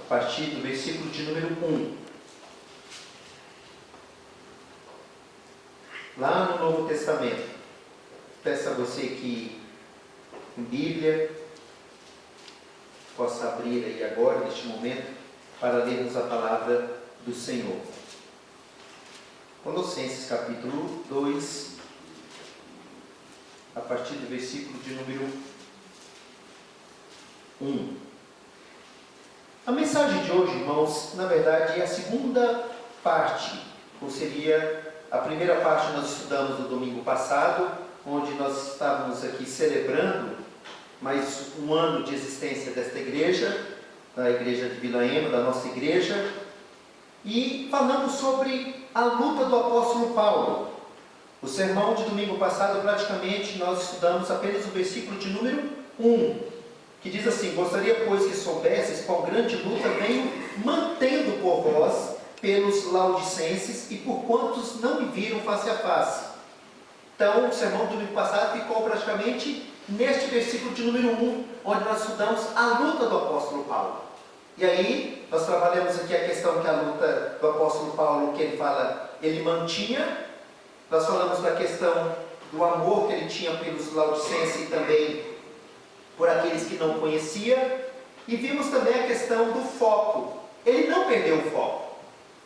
partir do versículo de número 1. Lá no Novo Testamento. Peço a você que, em Bíblia, possa abrir aí agora, neste momento, para lermos a palavra do Senhor. Colossenses capítulo 2, a partir do versículo de número 1. A mensagem de hoje, irmãos, na verdade é a segunda parte, ou seria a primeira parte nós estudamos no domingo passado, onde nós estávamos aqui celebrando mais um ano de existência desta igreja, da igreja de Vila Ema, da nossa igreja, e falamos sobre a luta do apóstolo Paulo. O sermão de domingo passado, praticamente, nós estudamos apenas o versículo de número 1, que diz assim: gostaria, pois, que soubesses qual grande luta venho mantendo por vós, pelos laodicenses, e por quantos não me viram face a face. Então, o sermão do domingo passado ficou praticamente neste versículo de número 1, onde nós estudamos a luta do apóstolo Paulo. E aí, nós trabalhamos aqui a questão que a luta do apóstolo Paulo, que ele fala, ele mantinha. Nós falamos da questão do amor que ele tinha pelos laodicenses e também por aqueles que não conhecia. E vimos também a questão do foco. Ele não perdeu o foco.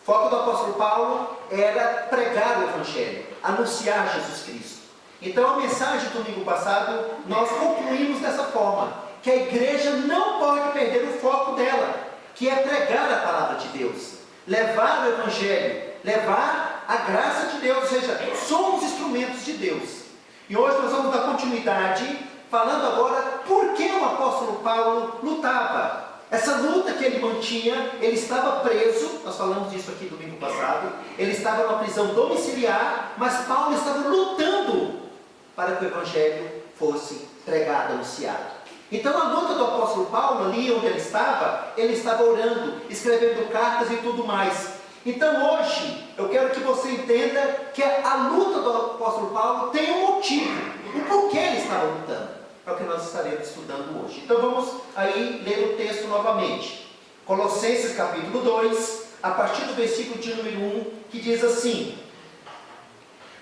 O foco do apóstolo Paulo era pregar o Evangelho, anunciar Jesus Cristo. Então, a mensagem do domingo passado, nós concluímos dessa forma, que a igreja não pode perder o foco dela, que é pregar a palavra de Deus, levar o Evangelho, levar a graça de Deus, ou seja, somos instrumentos de Deus. E hoje nós vamos dar continuidade, falando agora por que o apóstolo Paulo lutava. Essa luta que ele mantinha, ele estava preso, nós falamos disso aqui domingo passado, ele estava numa prisão domiciliar, mas Paulo estava lutando para que o Evangelho fosse pregado, anunciado. Então a luta do apóstolo Paulo, ali onde ele estava orando, escrevendo cartas e tudo mais. Então hoje, eu quero que você entenda que a luta do apóstolo Paulo tem um motivo, o porquê ele estava lutando. É o que nós estaremos estudando hoje. Então vamos aí ler o texto novamente. Colossenses capítulo 2, a partir do versículo de número 1, que diz assim: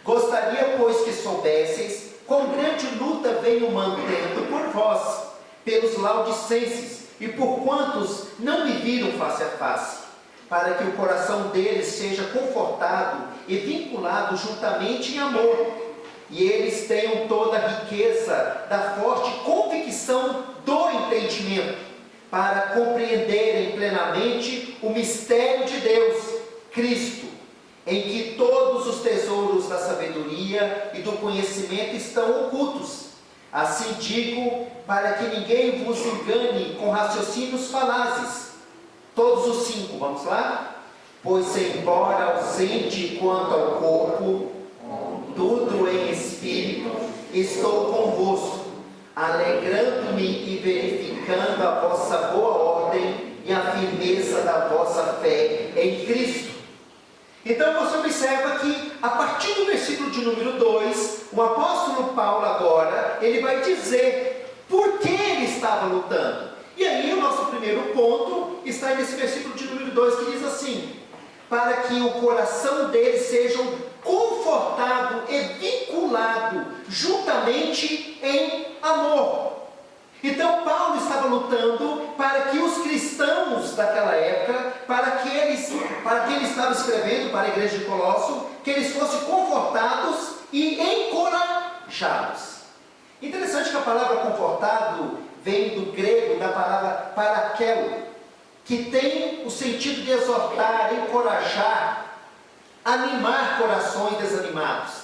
gostaria, pois, que soubesseis quão grande luta venho mantendo por vós, pelos laodicenses, e por quantos não me viram face a face, para que o coração deles seja confortado e vinculado juntamente em amor, e eles tenham toda a riqueza da forte convicção do entendimento, para compreenderem plenamente o mistério de Deus, Cristo, em que todos os tesouros da sabedoria e do conhecimento estão ocultos. Assim digo, para que ninguém vos engane com raciocínios falazes. Todos os 5, vamos lá? Pois embora ausente quanto ao corpo, tudo em espírito, estou convosco, alegrando-me e verificando a vossa boa ordem e a firmeza da vossa fé em Cristo. Então você observa que a partir do versículo de número 2, o apóstolo Paulo agora, ele vai dizer por que ele estava lutando. E aí o nosso primeiro ponto está nesse versículo de número 2, que diz assim: para que o coração deles seja confortado e vinculado juntamente em amor. Então Paulo estava lutando para que os cristãos daquela época, para que ele estava escrevendo para a igreja de Colosso, que eles fossem confortados e encorajados. Interessante que a palavra confortado vem do grego da palavra parakelo, que tem o sentido de exortar, encorajar, animar corações desanimados.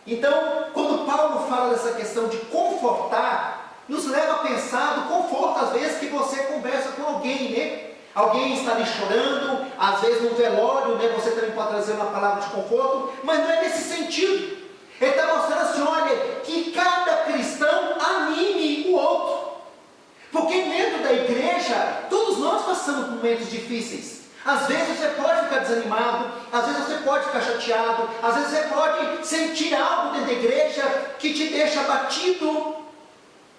Então, quando Paulo fala dessa questão de confortar, nos leva a pensar do conforto, às vezes, que você conversa com alguém, né? Alguém está ali chorando, às vezes no velório, né? Você também pode trazer uma palavra de conforto, mas não é nesse sentido. Ele está mostrando assim, olha, que cada cristão anime o outro. Porque dentro da igreja, todos nós passamos por momentos difíceis. Às vezes você pode ficar desanimado, às vezes você pode ficar chateado, às vezes você pode sentir algo dentro da igreja que te deixa abatido,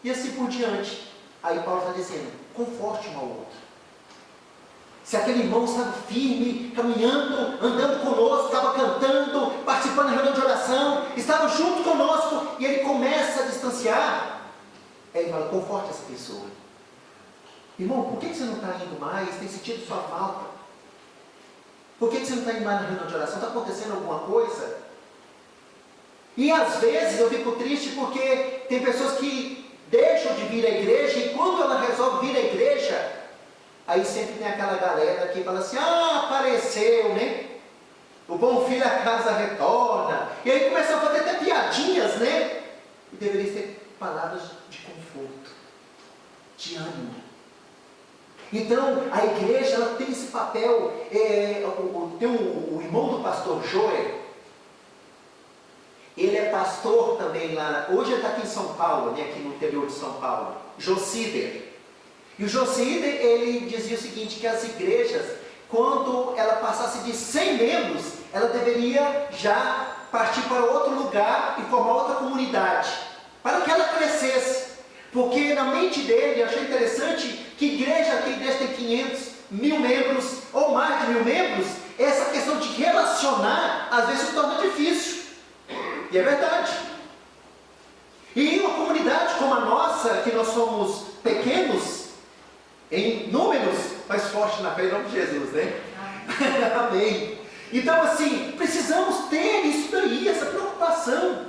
e assim por diante. Aí Paulo está dizendo, conforte um ao outro. Se aquele irmão estava firme, caminhando, andando conosco, estava cantando, participando da reunião de oração, estava junto conosco, e ele começa a distanciar, aí ele fala, conforte essa pessoa. Irmão, por que você não está indo mais? Tem sentido sua falta? Por que você não está indo mais na reunião de oração? Está acontecendo alguma coisa? E às vezes eu fico triste porque tem pessoas que deixam de vir à igreja, e quando ela resolve vir à igreja, aí sempre tem aquela galera que fala assim, apareceu, né? O bom filho a casa retorna. E aí começam a fazer até piadinhas, né? E deveria ser palavras de conforto, de ânimo. Então, a igreja, ela tem esse papel. Tem o irmão do pastor Joel, ele é pastor também lá, hoje ele está aqui em São Paulo, né, aqui no interior de São Paulo, Josider. E o Josider, ele dizia o seguinte, que as igrejas, quando ela passasse de 100 membros, ela deveria já partir para outro lugar e formar outra comunidade, para que ela crescesse. Porque na mente dele, eu achei interessante que a igreja tem 500, 1000 membros, ou mais de 1000 membros, essa questão de relacionar, às vezes se torna difícil. E é verdade. E uma comunidade como a nossa, que nós somos pequenos, em números, mas forte na fé, em nome de Jesus, né? Amém. Então assim, precisamos ter isso daí, essa preocupação,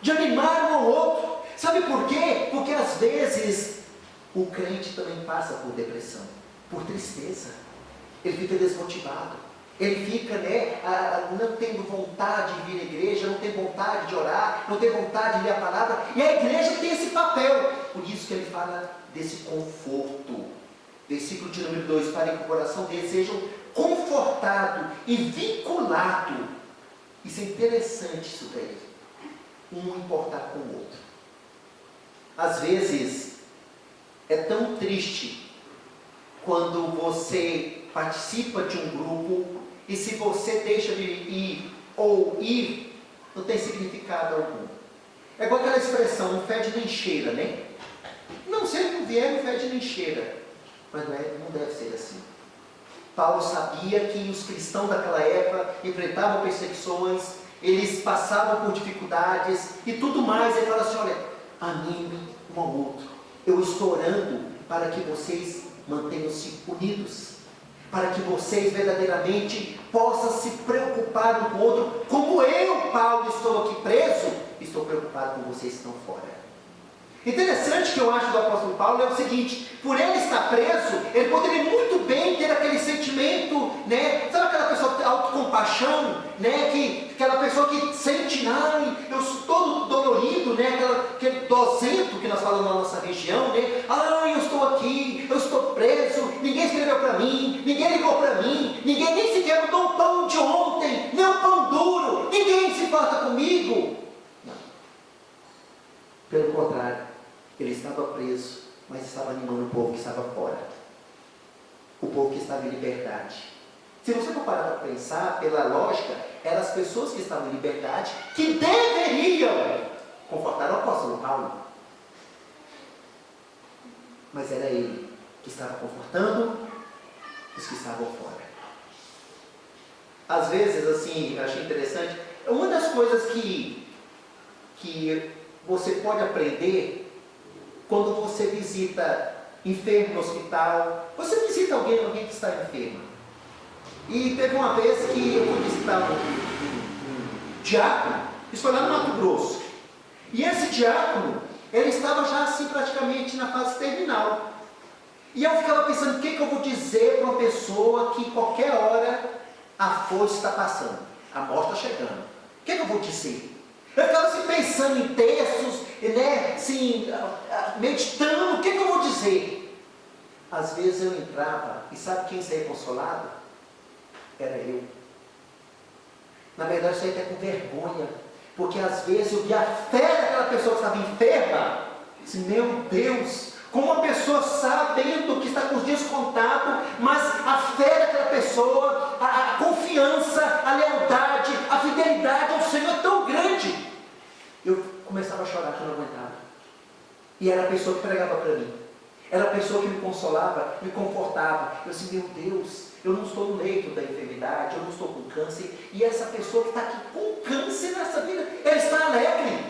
de animar um ao outro. Sabe por quê? Porque às vezes, o crente também passa por depressão, por tristeza. Ele fica desmotivado. Ele fica, não tendo vontade de vir à igreja, não tem vontade de orar, não tem vontade de ler a palavra. E a igreja tem esse papel. Por isso que ele fala desse conforto. Versículo de número 2, para que o coração deles seja confortado e vinculado. Isso é interessante, isso daí. Um importar com o outro. Às vezes, é tão triste quando você participa de um grupo e se você deixa de ir ou ir, não tem significado algum. É igual aquela expressão, não fede nem cheira, né? Não, se ele não vier, não fede nem cheira. Mas não deve ser assim. Paulo sabia que os cristãos daquela época enfrentavam perseguições, eles passavam por dificuldades e tudo mais. Ele fala assim, olha, anime um ao outro. Eu estou orando para que vocês mantenham-se unidos, para que vocês verdadeiramente possam se preocupar um com o outro, como eu, Paulo, estou aqui preso, estou preocupado com vocês que estão fora. Interessante que eu acho do apóstolo Paulo é o seguinte, por ele estar preso, ele poderia muito bem ter aquele sentimento, né? Sabe aquela pessoa de autocompaixão, né? Aquela pessoa que sente, eu sou todo dolorido, né? Aquele dozento que nós falamos na nossa região, né? Eu estou aqui, eu estou preso, ninguém escreveu para mim, ninguém ligou para mim, ninguém nem sequer me deu um pão de ontem, nem um pão duro, ninguém se importa comigo. Não. Pelo contrário, ele estava preso, mas estava animando o povo que estava fora. O povo que estava em liberdade. Se você for parar para pensar, pela lógica, eram as pessoas que estavam em liberdade que deveriam confortar o apóstolo Paulo. Mas era ele que estava confortando os que estavam fora. Às vezes, assim, eu achei interessante, uma das coisas que você pode aprender quando você visita enfermo no hospital, você visita alguém que está enfermo. E teve uma vez que eu fui visitar um diácono, isso foi lá no Mato Grosso. E esse diácono, ele estava já assim praticamente na fase terminal. E eu ficava pensando, o que eu vou dizer para uma pessoa que qualquer hora a foice está passando, a morte está chegando. O que eu vou dizer? Eu ficava assim pensando em textos, né, assim, meditando, o que eu vou dizer? Às vezes eu entrava, e sabe quem saía consolado? Era eu. Na verdade, eu saía até com vergonha, porque às vezes eu via a fé daquela pessoa que estava enferma, disse, meu Deus, como uma pessoa sabendo que está com os dias contados, mas a fé daquela pessoa, a confiança, a lealdade, a fidelidade ao Senhor é tão grande. Eu começava a chorar que eu não aguentava. E era a pessoa que pregava para mim. Era a pessoa que me consolava, me confortava. Eu disse, meu Deus, eu não estou no leito da enfermidade, eu não estou com câncer. E essa pessoa que está aqui com câncer nessa vida, ela está alegre.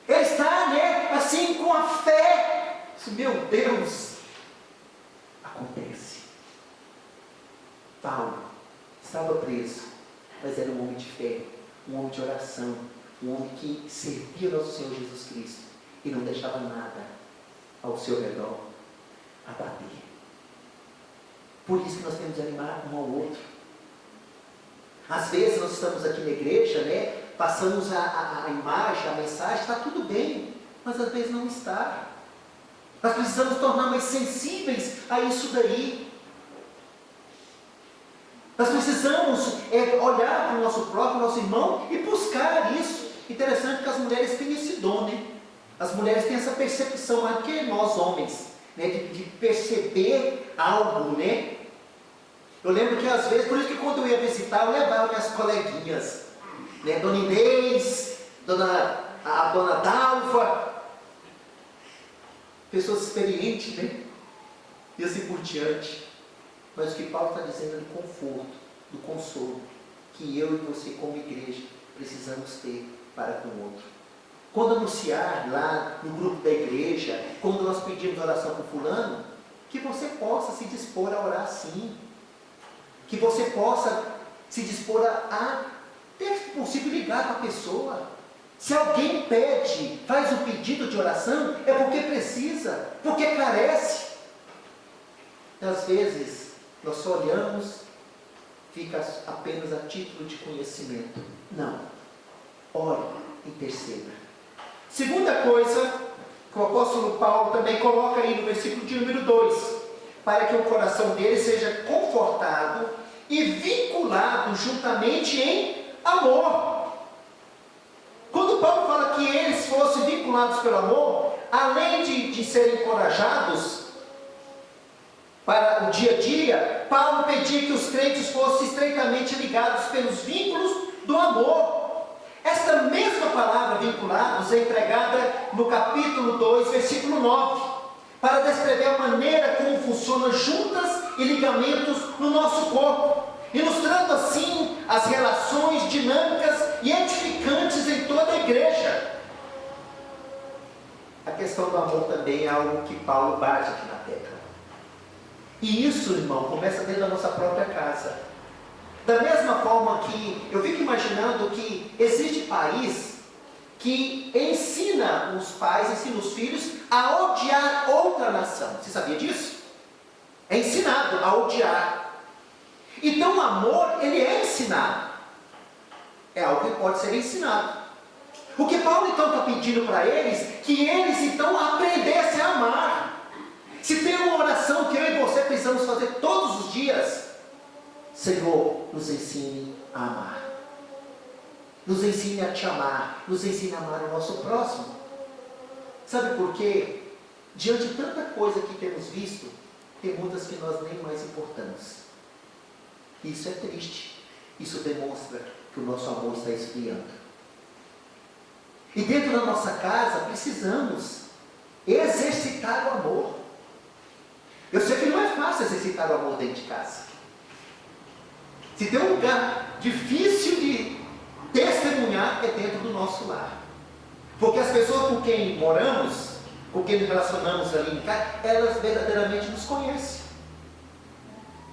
Ela está, né, assim, com a fé. Eu disse, meu Deus, acontece. Paulo estava preso, mas era um homem de fé, um homem de oração, um homem que servia ao Senhor Jesus Cristo e não deixava nada ao seu redor abater. Por isso que nós temos que animar um ao outro. Às vezes nós estamos aqui na igreja, né, passamos a imagem, a mensagem, está tudo bem, mas às vezes não está. Nós precisamos tornar mais sensíveis a isso daí. Nós precisamos olhar para o nosso próprio, nosso irmão e buscar isso. Interessante que as mulheres têm esse dom, né? As mulheres têm essa percepção, mais que nós homens, né? de perceber algo, né? Eu lembro que às vezes, por isso que quando eu ia visitar, eu levava minhas coleguinhas, né? Dona Inês, a Dona Dalva, pessoas experientes, né? E assim por diante. Mas o que Paulo está dizendo é do conforto, do consolo, que eu e você como igreja precisamos ter para com o outro. Quando anunciar lá no grupo da igreja, quando nós pedimos oração para o fulano, que você possa se dispor a orar sim. Que você possa se dispor a ter, se possível, ligar para a pessoa. Se alguém pede, faz um pedido de oração, é porque precisa, porque carece. Às vezes, nós só olhamos, fica apenas a título de conhecimento. Não. Ore, interceda. Segunda coisa, que o apóstolo Paulo também coloca aí no versículo de número 2, para que o coração dele seja confortado e vinculado juntamente em amor. Quando Paulo fala que eles fossem vinculados pelo amor, além de serem encorajados para o dia a dia, Paulo pedia que os crentes fossem estreitamente ligados pelos vínculos do amor. Esta mesma palavra vinculados é empregada no capítulo 2, versículo 9, para descrever a maneira como funcionam juntas e ligamentos no nosso corpo, ilustrando assim as relações dinâmicas e edificantes em toda a igreja. A questão do amor também é algo que Paulo bate aqui na tecla. E isso, irmão, começa dentro da nossa própria casa. Da mesma forma que eu fico imaginando que existe país que ensina os pais, ensina os filhos a odiar outra nação. Você sabia disso? É ensinado a odiar. Então o amor, ele é ensinado. É algo que pode ser ensinado. O que Paulo então está pedindo para eles, que eles então aprendessem a amar. Se tem uma oração que eu e você precisamos fazer todos os dias: Senhor, nos ensine a amar. Nos ensine a te amar. Nos ensine a amar o nosso próximo. Sabe por quê? Diante de tanta coisa que temos visto, tem muitas que nós nem mais importamos. Isso é triste. Isso demonstra que o nosso amor está esfriando. E dentro da nossa casa, precisamos exercitar o amor. Eu sei que não é fácil exercitar o amor dentro de casa. Se tem um lugar difícil de testemunhar, é dentro do nosso lar. Porque as pessoas com quem moramos, com quem nos relacionamos ali em casa, elas verdadeiramente nos conhecem.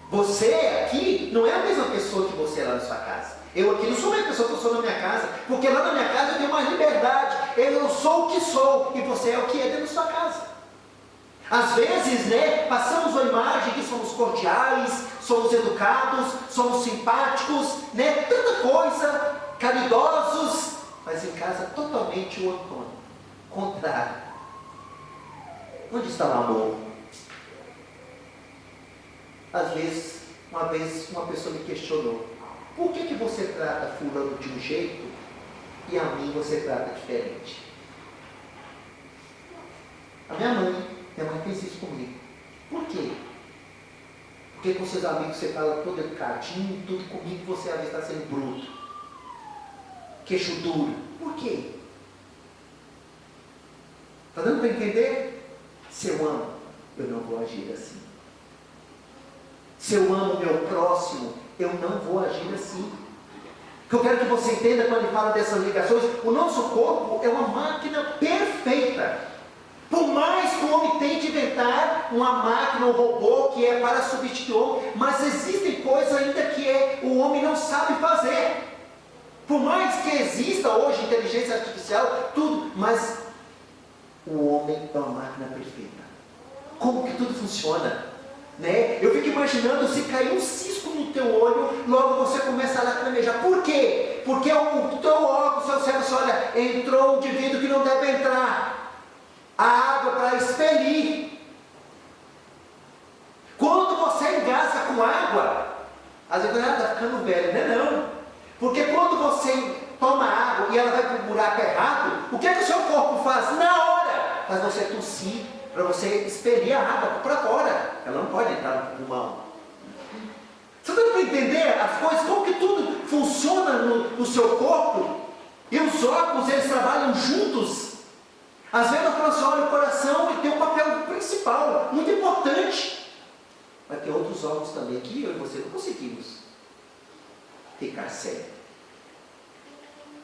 Você aqui não é a mesma pessoa que você é lá na sua casa. Eu aqui não sou a mesma pessoa que eu sou na minha casa, porque lá na minha casa eu tenho mais liberdade. Eu sou o que sou, e você é o que é dentro da sua casa. Às vezes, né, passamos a imagem que somos cordiais, somos educados, somos simpáticos, né, tanta coisa, caridosos, mas em casa totalmente o oposto, contrário. Onde está o amor? Às vezes, uma vez uma pessoa me questionou: por que você trata fulano de um jeito e a mim você trata diferente? A minha mãe fez isso comigo. Por quê? Porque com seus amigos você fala todo educadinho, tudo comigo você às vezes está sendo bruto, queixo duro. Por quê? Está dando para entender? Se eu amo, eu não vou agir assim. Se eu amo o meu próximo, eu não vou agir assim. O que eu quero que você entenda quando ele fala dessas ligações, o nosso corpo é uma máquina perfeita. Por mais que o homem tente inventar uma máquina, um robô que é para substituir o homem, mas existem coisas ainda que o homem não sabe fazer. Por mais que exista hoje inteligência artificial, tudo, mas o homem é uma máquina perfeita. Como que tudo funciona? Né? Eu fico imaginando, se cair um cisco no teu olho, logo você começa a lacrimejar. Por quê? Porque o teu óculos, o seu cérebro, você olha, entrou um indivíduo que não deve entrar. A água para expelir. Quando você engasga com água, às vezes está ficando velho, não é não? Porque quando você toma água e ela vai para o buraco errado, o que é que o seu corpo faz? Na hora, faz você tossir, para você expelir a água para fora. Ela não pode entrar no pulmão. Você está para entender as coisas, como que tudo funciona no seu corpo? E os órgãos, eles trabalham juntos. Às vezes você olha o coração e tem um papel principal, muito importante. Mas tem outros órgãos também que eu e você não conseguimos ficar sério.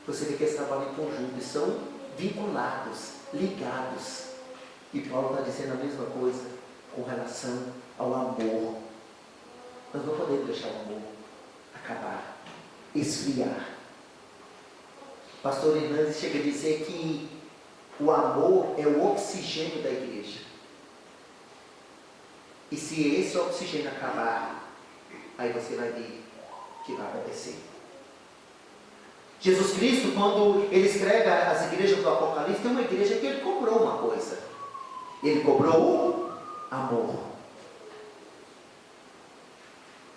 Você vê que eles trabalham em conjunto e são vinculados, ligados. E Paulo está dizendo a mesma coisa com relação ao amor. Nós não podemos deixar o amor acabar, esfriar. Pastor Hernandes chega a dizer que o amor é o oxigênio da igreja. E se esse oxigênio acabar, aí você vai ver o que vai acontecer. Jesus Cristo, quando ele escreve as igrejas do Apocalipse, tem uma igreja que ele cobrou uma coisa. Ele cobrou o amor.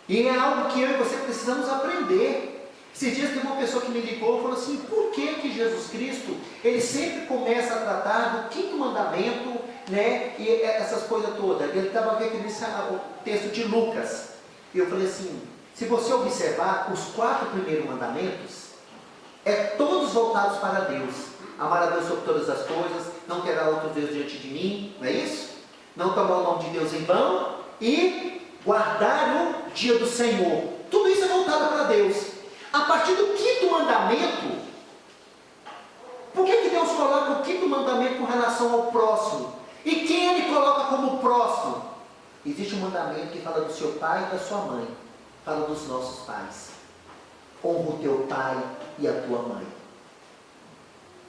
E é algo que eu e você precisamos aprender. Esses dias tem uma pessoa que me ligou e falou assim, por que Jesus Cristo, ele sempre começa a tratar do quinto mandamento, né, e essas coisas todas. Ele estava vendo o texto de Lucas. E eu falei assim, se você observar, os 4 primeiros mandamentos, todos voltados para Deus. Amar a Deus sobre todas as coisas, não terá outro Deus diante de mim, não é isso? Não tomar o nome de Deus em vão e guardar o dia do Senhor. Tudo isso é voltado para Deus. A partir do 5º mandamento, por que Deus coloca o 5º mandamento com relação ao próximo? E quem ele coloca como próximo? Existe um mandamento que fala do seu pai e da sua mãe. Fala dos nossos pais. Honra o teu pai e a tua mãe.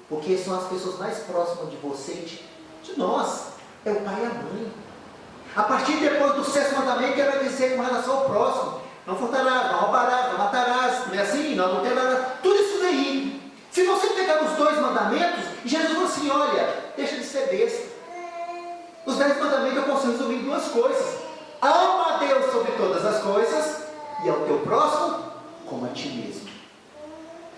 Porque são as pessoas mais próximas de você, de nós. É o pai e a mãe. A partir depois do 6º mandamento, ele vai dizer com relação ao próximo. Não furtarás, não roubarás, não matarás, não é assim, não adulterarás, tudo isso daí. Se você pegar os 2 mandamentos, Jesus falou assim, olha, deixa de ser besta. Os 10 mandamentos eu posso resumir em 2 coisas. Ama a Deus sobre todas as coisas e ao teu próximo como a ti mesmo.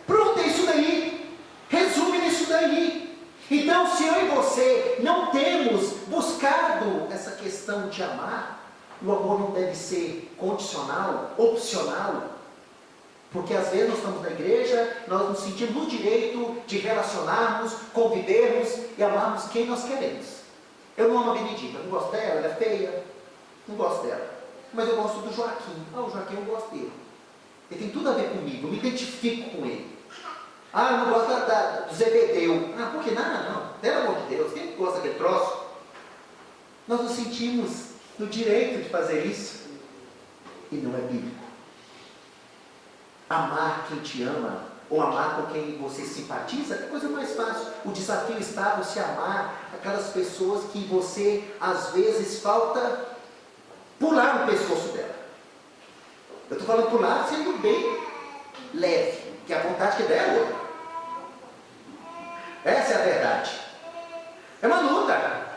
Pronto, é isso daí. Resume nisso daí. Então, se eu e você não temos buscado essa questão de amar, o amor não deve ser condicional, opcional, porque às vezes nós estamos na igreja, nós nos sentimos no direito de relacionarmos, convivermos e amarmos quem nós queremos. Eu não amo a Benedita, não gosto dela, ela é feia, não gosto dela, mas eu gosto do Joaquim. O Joaquim eu gosto dele, ele tem tudo a ver comigo, eu me identifico com ele. Eu não gosto do Zebedeu. Por que não? Pelo amor de Deus, quem gosta daquele troço? Nós nos sentimos no direito de fazer isso, e não é bíblico. Amar quem te ama, ou amar com quem você simpatiza, é a coisa mais fácil. O desafio está você amar aquelas pessoas que você, às vezes, falta pular no pescoço dela. Eu estou falando pular sendo bem leve, que a vontade que der é outra. Essa é a verdade. É uma luta.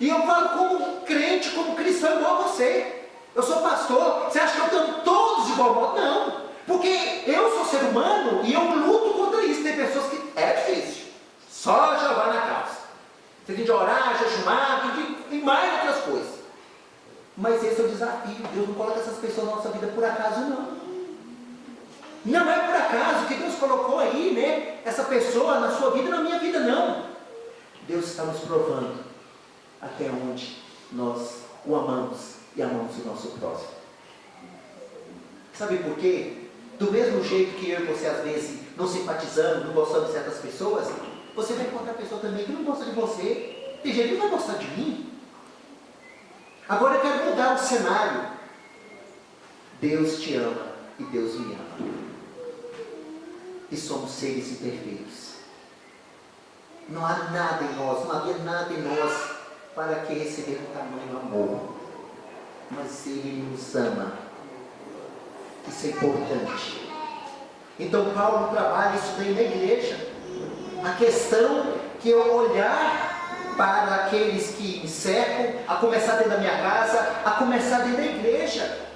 E eu falo como crente, como cristão igual a você. Eu sou pastor. Você acha que eu tenho todos de igual modo? Não. Porque eu sou ser humano e eu luto contra isso. Tem pessoas que é difícil. Só Jeová na causa. Você tem de orar, jejumar, e mais outras coisas. Mas esse é o desafio. Deus não coloca essas pessoas na nossa vida por acaso, não. Não é por acaso que Deus colocou aí, né? Essa pessoa na sua vida e na minha vida, não. Deus está nos provando até onde nós o amamos e amamos o nosso próximo. Sabe por quê? Do mesmo jeito que eu e você às vezes não simpatizamos, não gostamos de certas pessoas, você vai encontrar pessoa também que não gosta de você. Tem gente que não vai gostar de mim. Agora eu quero mudar o cenário. Deus te ama e Deus me ama. E somos seres imperfeitos. Não há nada em nós, não havia nada em nós para que receber um tamanho amor. Mas Ele nos ama. Isso é importante. Então Paulo trabalha isso daí na igreja. A questão que eu olhar para aqueles que me cercam, a começar dentro da minha casa, a começar dentro da igreja.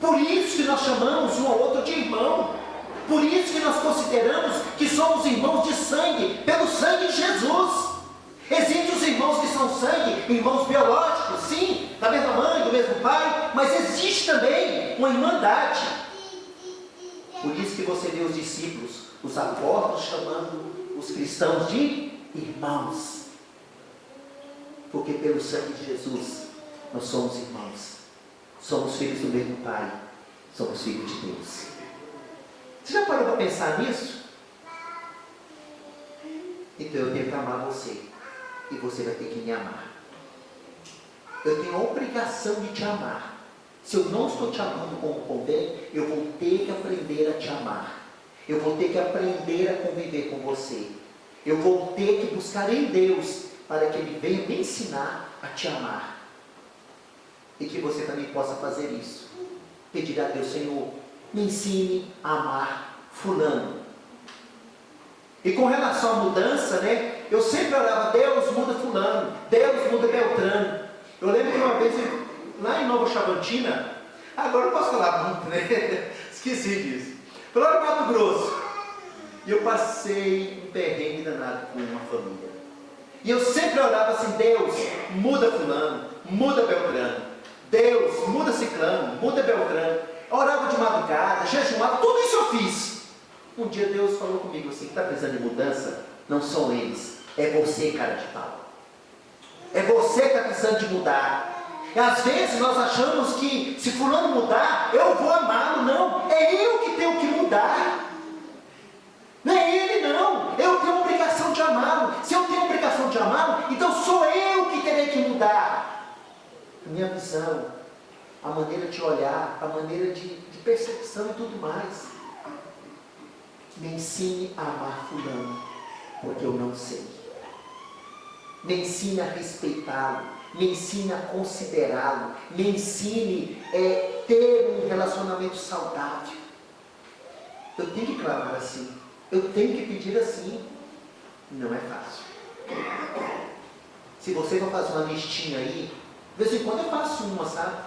Por isso que nós chamamos um ao outro de irmão. Por isso que nós consideramos que somos irmãos de sangue, pelo sangue de Jesus. Existem os irmãos que são sangue, irmãos biológicos, sim, da mesma mãe, do mesmo pai, mas existe também uma irmandade. Por isso que você vê os discípulos, os apóstolos chamando os cristãos de irmãos. Porque pelo sangue de Jesus nós somos irmãos. Somos filhos do mesmo Pai. Somos filhos de Deus. Você já parou para pensar nisso? Então eu tenho que amar você. E você vai ter que me amar. Eu tenho a obrigação de te amar. Se eu não estou te amando como convém, eu vou ter que aprender a te amar. Eu vou ter que aprender a conviver com você. Eu vou ter que buscar em Deus para que Ele venha me ensinar a te amar. E que você também possa fazer isso. Pedir a Deus, Senhor, me ensine a amar fulano. E com relação à mudança, né? Eu sempre orava, Deus muda fulano, Deus muda Beltrano. Eu lembro que uma vez, lá em Nova Chavantina, agora eu posso falar muito, né? Esqueci disso. Foi lá no Mato Grosso. E eu passei um perrengue danado com uma família. E eu sempre orava assim, Deus, muda fulano, muda Beltrano. Deus, muda ciclano, muda Beltrano. Eu orava de madrugada, jejuava, tudo isso eu fiz. Um dia Deus falou comigo assim, está precisando de mudança? Não são eles, é você, cara de pau. É você que está precisando de mudar. E às vezes nós achamos que se fulano mudar, eu vou amá-lo. Não, é eu que tenho que mudar. Não é ele não, eu tenho a obrigação de amá-lo. Se eu tenho a obrigação de amá-lo, então sou eu que terei que mudar. A minha visão, a maneira de olhar, a maneira de percepção e tudo mais. Me ensine a amar fulano, porque eu não sei. Me ensine a respeitá-lo, me ensine a considerá-lo, me ensine a ter um relacionamento saudável. Eu tenho que clamar assim, eu tenho que pedir assim. Não é fácil. Se você for fazer uma listinha aí, de vez em quando eu faço uma, sabe?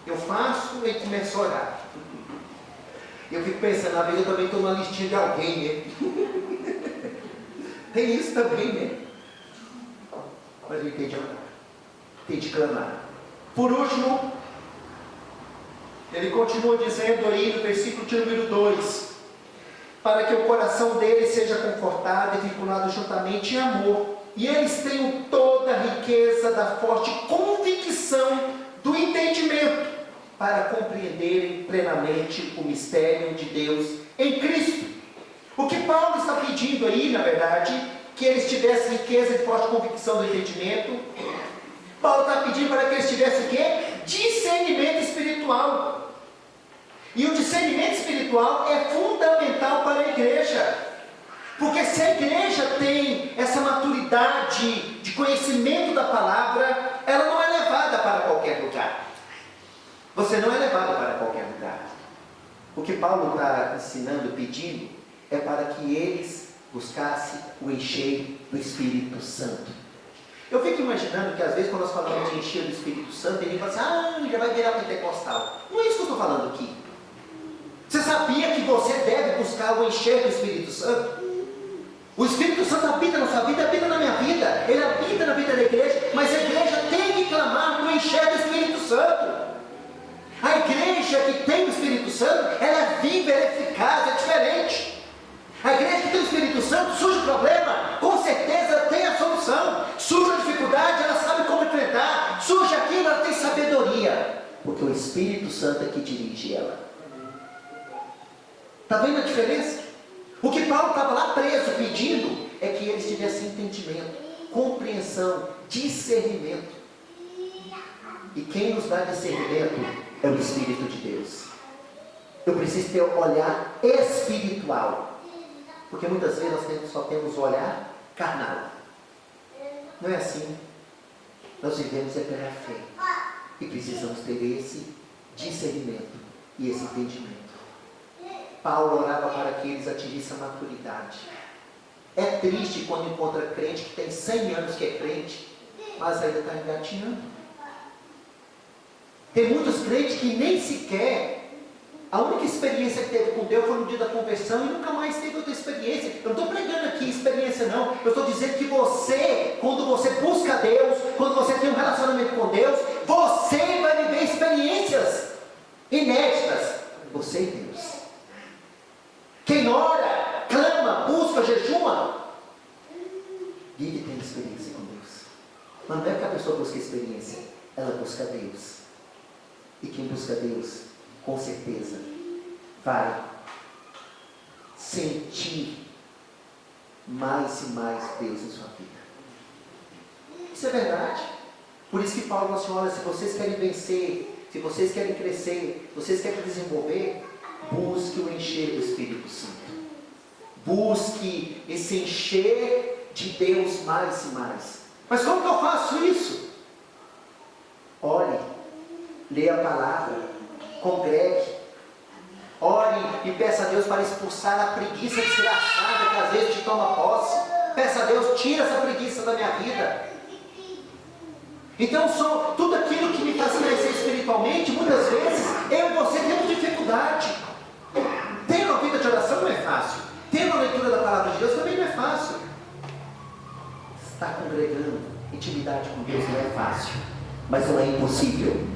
Eu faço e começo a orar. Eu fico pensando, às vezes eu também estou numa listinha de alguém, né? Tem isso também, né? Mas eu entendi orar. Entendi clamar. Por último, ele continua dizendo aí no versículo de número 2: para que o coração deles seja confortado e vinculado juntamente em amor, e eles tenham toda a riqueza da forte convicção do entendimento, para compreenderem plenamente o mistério de Deus em Cristo. O que Paulo está pedindo aí, na verdade, que eles tivessem riqueza de forte convicção do entendimento. Paulo está pedindo para que eles tivessem o quê? Discernimento espiritual. E o discernimento espiritual é fundamental para a igreja. Porque se a igreja tem essa maturidade de conhecimento da palavra, ela não é levada para qualquer lugar. Você não é levado para qualquer lugar. O que Paulo está ensinando, pedindo, é para que eles buscassem o encher do Espírito Santo. Eu fico imaginando que às vezes quando nós falamos de encher do Espírito Santo, ele fala assim, já vai virar pentecostal. Não é isso que eu estou falando aqui. Você sabia que você deve buscar o encher do Espírito Santo? O Espírito Santo habita na sua vida, habita na minha vida, ele habita na vida da igreja, mas a igreja tem que clamar no encher do Espírito Santo. A igreja que tem o Espírito Santo, ela é viva, ela é eficaz, é diferente. A igreja que tem o Espírito Santo, surge o problema, com certeza ela tem a solução. Surge a dificuldade, ela sabe como enfrentar. porque o Espírito Santo é que dirige ela. Está vendo a diferença? O que Paulo estava lá preso pedindo é que eles tivessem entendimento, compreensão, discernimento. E quem nos dá discernimento é o Espírito de Deus. Eu preciso ter um olhar espiritual, porque muitas vezes nós só temos o olhar carnal. Não é assim. Nós vivemos é pela fé e precisamos ter esse discernimento e esse entendimento. Paulo orava para que eles atingissem a maturidade. É triste quando encontra crente que tem 100 anos que é crente, mas ainda está engatinhando. Tem muitos crentes que nem sequer, a única experiência que teve com Deus foi no dia da conversão e nunca mais teve outra experiência. Eu não estou pregando aqui experiência não, eu estou dizendo que você, quando você busca Deus, quando você tem um relacionamento com Deus, você vai viver experiências inéditas, você e Deus. Quem ora, clama, busca, jejuma, vive tendo experiência com Deus. Mas não é que a pessoa busca experiência, ela busca Deus. E quem busca Deus, com certeza, vai sentir mais e mais Deus em sua vida. Isso é verdade. Por isso que Paulo fala assim, olha, se vocês querem vencer, se vocês querem crescer, se vocês querem desenvolver, busque o encher do Espírito Santo. Busque esse encher de Deus mais e mais. Mas como que eu faço isso? Ore, leia a palavra, congregue, ore e peça a Deus para expulsar a preguiça desgraçada que às vezes te toma posse. Peça a Deus, tira essa preguiça da minha vida. Então, tudo aquilo que me faz crescer espiritualmente, muitas vezes, eu e você temos dificuldade. Ter uma vida de oração não é fácil. Ter uma leitura da palavra de Deus também não é fácil. Estar congregando, intimidade com Deus não é fácil, mas não é impossível.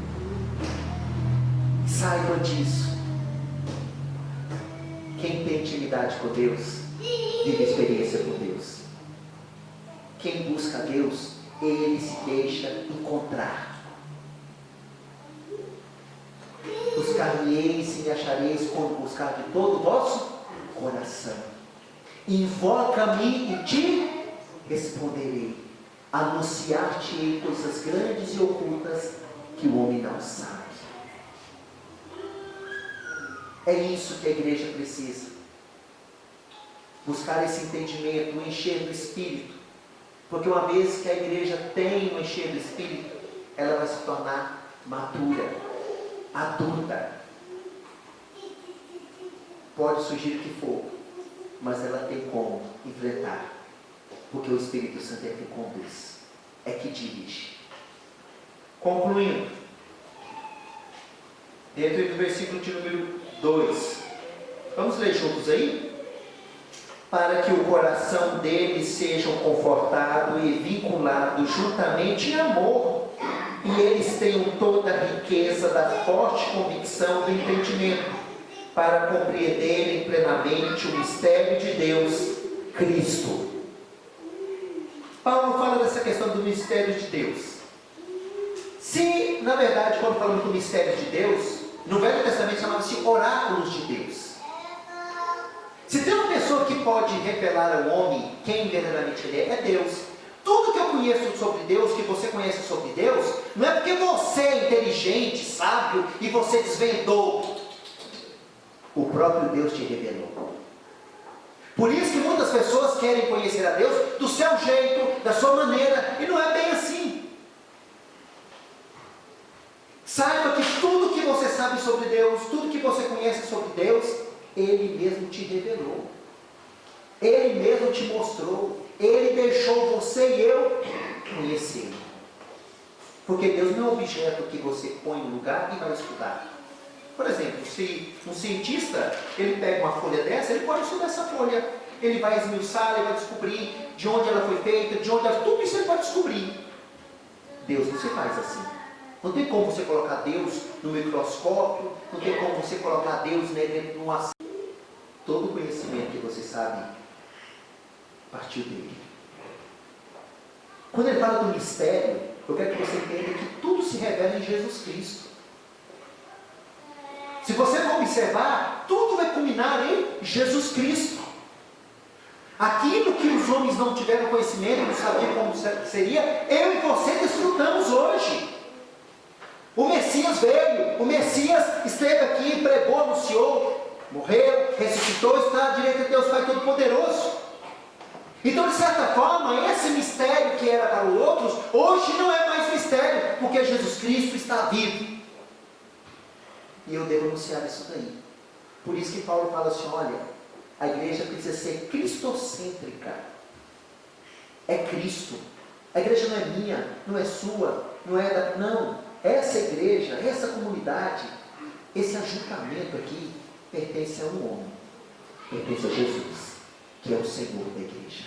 Saiba disso. Quem tem intimidade com Deus, vive experiência com Deus. Quem busca Deus, ele se deixa encontrar. Buscar-me-eis e me achareis quando buscar de todo o vosso coração. Invoca-me e te responderei. Anunciar-te-ei coisas grandes e ocultas que o homem não sabe. É isso que a igreja precisa. Buscar esse entendimento, o encher do Espírito. Porque uma vez que a igreja tem o encher do Espírito, ela vai se tornar madura, adulta. Pode surgir o que for, mas ela tem como enfrentar. Porque o Espírito Santo é que conduz, é que dirige. Concluindo, dentro do versículo de número 2, vamos ler juntos aí? Para que o coração deles seja confortado e vinculado juntamente em amor, e eles tenham toda a riqueza da forte convicção do entendimento, para compreenderem plenamente o mistério de Deus, Cristo. Paulo fala dessa questão do mistério de Deus. Se, na verdade, quando falamos do mistério de Deus, no Velho Testamento chamava-se oráculos de Deus. Se tem uma pessoa que pode revelar ao homem quem verdadeiramente ele é Deus. Tudo que eu conheço sobre Deus, que você conhece sobre Deus, não é porque você é inteligente, sábio, e você desvendou. O próprio Deus te revelou. Por isso que muitas pessoas querem conhecer a Deus do seu jeito, da sua maneira, e não é bem assim. Saiba que tudo que você sabe sobre Deus, tudo que você conhece sobre Deus, Ele mesmo te revelou. Ele mesmo te mostrou. Ele deixou você e eu conhecê-lo. Porque Deus não é um objeto que você põe no lugar e vai estudar. Por exemplo, se um cientista, ele pega uma folha dessa, ele pode estudar essa folha. Ele vai esmiuçar, ele vai descobrir de onde ela foi feita, de onde ela... Tudo isso ele pode descobrir. Deus não se faz assim. Não tem como você colocar Deus no microscópio, não tem como você colocar Deus dentro de uma... Todo o conhecimento que você sabe partiu dele. Quando ele fala do mistério, eu quero que você entenda que tudo se revela em Jesus Cristo. Se você for observar, tudo vai culminar em Jesus Cristo. Aquilo que os homens não tiveram conhecimento, não sabiam como seria, eu e você desfrutamos hoje. O Messias veio, o Messias esteve aqui, pregou, anunciou, morreu, ressuscitou, está à direita de Deus Pai Todo-Poderoso. Então, de certa forma, esse mistério que era para os outros, hoje não é mais mistério, porque Jesus Cristo está vivo. E eu devo anunciar isso daí. Por isso que Paulo fala assim, olha, a igreja precisa ser cristocêntrica. É Cristo. A igreja não é minha, não é sua, não é da... Não. Essa igreja, essa comunidade, esse ajuntamento aqui, pertence a um homem. Pertence a Jesus, que é o Senhor da igreja.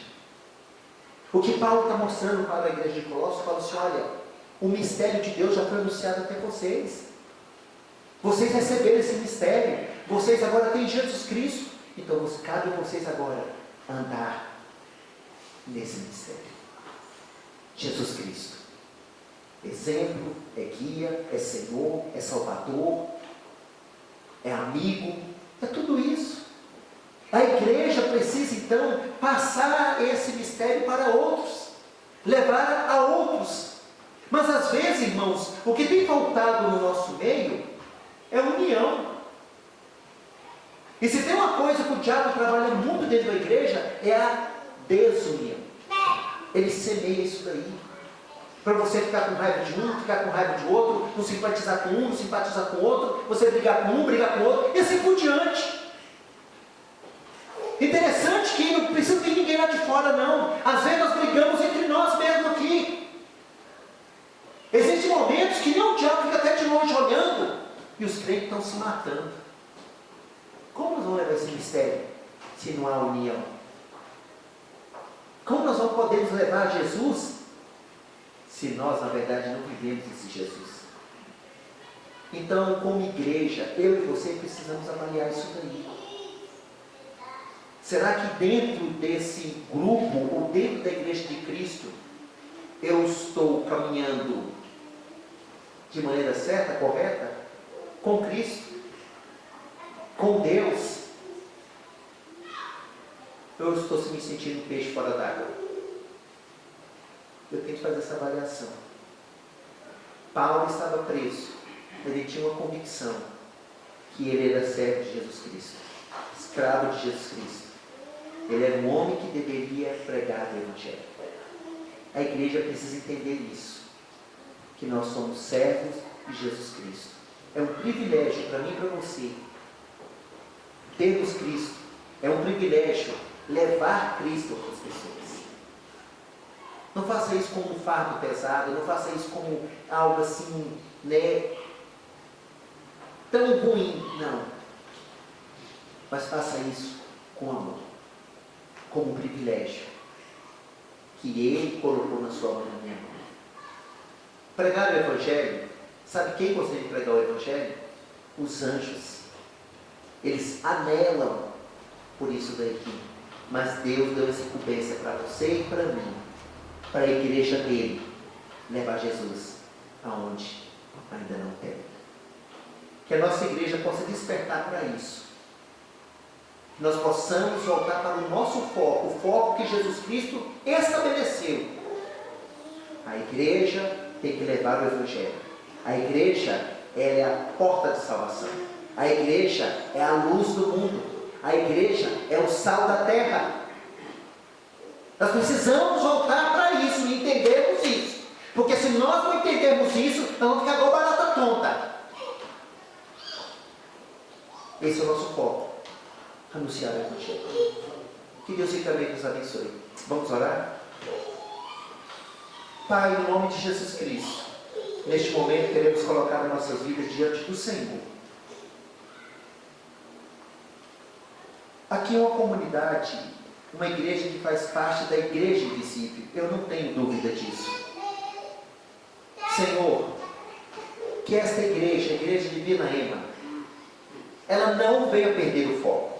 O que Paulo está mostrando para a igreja de Colossos, fala assim, olha, o mistério de Deus já foi anunciado até vocês. Vocês receberam esse mistério. Vocês agora têm Jesus Cristo. Então, cabe a vocês agora andar nesse mistério. Jesus Cristo. Exemplo, é guia, é Senhor, é Salvador, é amigo, é tudo isso. A igreja precisa então passar esse mistério para outros, levar a outros. Mas às vezes, irmãos, o que tem faltado no nosso meio é união. E se tem uma coisa que o diabo trabalha muito dentro da igreja, é a desunião. Ele semeia isso daí. Para você ficar com raiva de um, ficar com raiva de outro, não simpatizar com um, não simpatizar com o outro, você brigar com um, brigar com o outro, e assim por diante. Interessante que não precisa ter ninguém lá de fora, não. Às vezes nós brigamos entre nós mesmos aqui. Existem momentos que nem o diabo fica até de longe olhando, e os crentes estão se matando. Como nós vamos levar esse mistério, se não há união? Como nós não podemos levar Jesus, se nós, na verdade, não vivemos esse Jesus? Então, como igreja, eu e você precisamos avaliar isso daí. Será que dentro desse grupo, ou dentro da igreja de Cristo, eu estou caminhando de maneira certa, correta? Com Cristo? Com Deus? Eu estou me sentindo peixe fora d'água? Eu tenho que fazer essa avaliação. Paulo estava preso. Ele tinha uma convicção que ele era servo de Jesus Cristo, escravo de Jesus Cristo. Ele era um homem que deveria pregar o Evangelho. A igreja precisa entender isso, que nós somos servos de Jesus Cristo. É um privilégio para mim e para você termos Cristo. É um privilégio levar Cristo para as pessoas. Não faça isso como um fardo pesado, não faça isso como algo assim, tão ruim, não. Mas faça isso com amor, como um privilégio que Ele colocou na sua mão e na minha mão. Pregar o Evangelho, sabe quem gostaria de pregar o Evangelho? Os anjos. Eles anelam por isso daqui. Mas Deus deu essa incumbência para você e para mim, para a igreja dele, levar Jesus aonde ainda não tem. Que a nossa igreja possa despertar para isso. Que nós possamos voltar para o nosso foco, o foco que Jesus Cristo estabeleceu. A igreja tem que levar o Evangelho. A igreja, ela é a porta de salvação. A igreja é a luz do mundo. A igreja é o sal da terra. Nós precisamos voltar para isso e entendermos isso. Porque se nós não entendermos isso, nós vamos ficar igual barata tonta. Esse é o nosso foco. Anunciar o Evangelho. Que Deus ricamente nos abençoe. Vamos orar? Pai, no nome de Jesus Cristo, neste momento queremos colocar as nossas vidas diante do Senhor. Aqui é uma comunidade, uma igreja que faz parte da igreja invisível. Eu não tenho dúvida disso. Senhor, que esta igreja, a igreja de Vinaema, ela não venha perder o foco.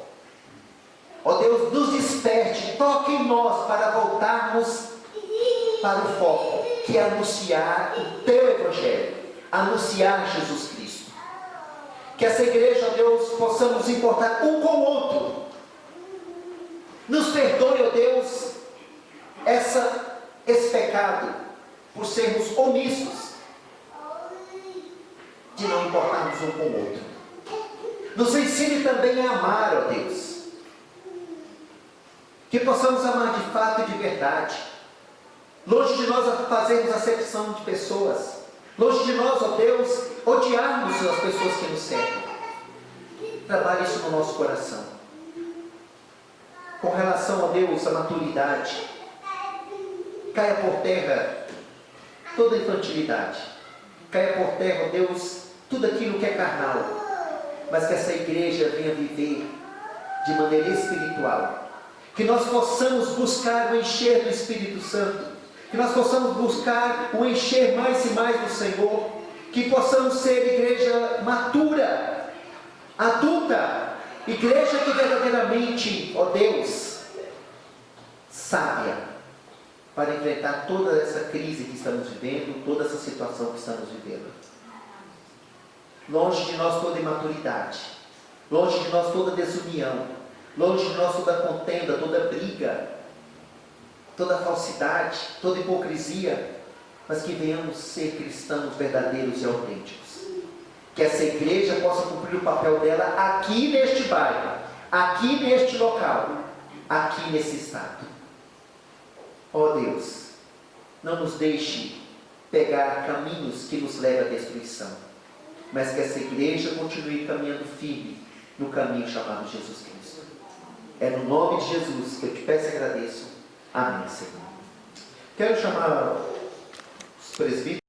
Ó Deus, nos desperte, toque em nós para voltarmos para o foco, que é anunciar o Teu Evangelho, anunciar Jesus Cristo. Que essa igreja, ó Deus, possamos nos importar um com o outro. Nos perdoe, ó Deus, esse pecado, por sermos omissos, de não importarmos um com o outro. Nos ensine também a amar, ó Deus. Que possamos amar de fato e de verdade. Longe de nós fazermos acepção de pessoas. Longe de nós, ó Deus, odiarmos as pessoas que nos cercam. Trabalhe isso no nosso coração. Com relação a Deus, a maturidade, caia por terra toda infantilidade. Caia por terra, ó Deus, tudo aquilo que é carnal. Mas que essa igreja venha viver de maneira espiritual. Que nós possamos buscar o encher do Espírito Santo. Que nós possamos buscar o encher mais e mais do Senhor. Que possamos ser igreja matura, adulta. Igreja que verdadeiramente, ó Deus, sábia, para enfrentar toda essa crise que estamos vivendo, toda essa situação que estamos vivendo. Longe de nós toda imaturidade, longe de nós toda desunião, longe de nós toda contenda, toda briga, toda falsidade, toda hipocrisia, mas que venhamos ser cristãos verdadeiros e autênticos. Que essa igreja possa cumprir o papel dela aqui neste bairro, aqui neste local, aqui nesse estado. Ó Deus, não nos deixe pegar caminhos que nos levem à destruição, mas que essa igreja continue caminhando firme no caminho chamado Jesus Cristo. É no nome de Jesus que eu te peço e agradeço. Amém, Senhor. Quero chamar os presbíteros.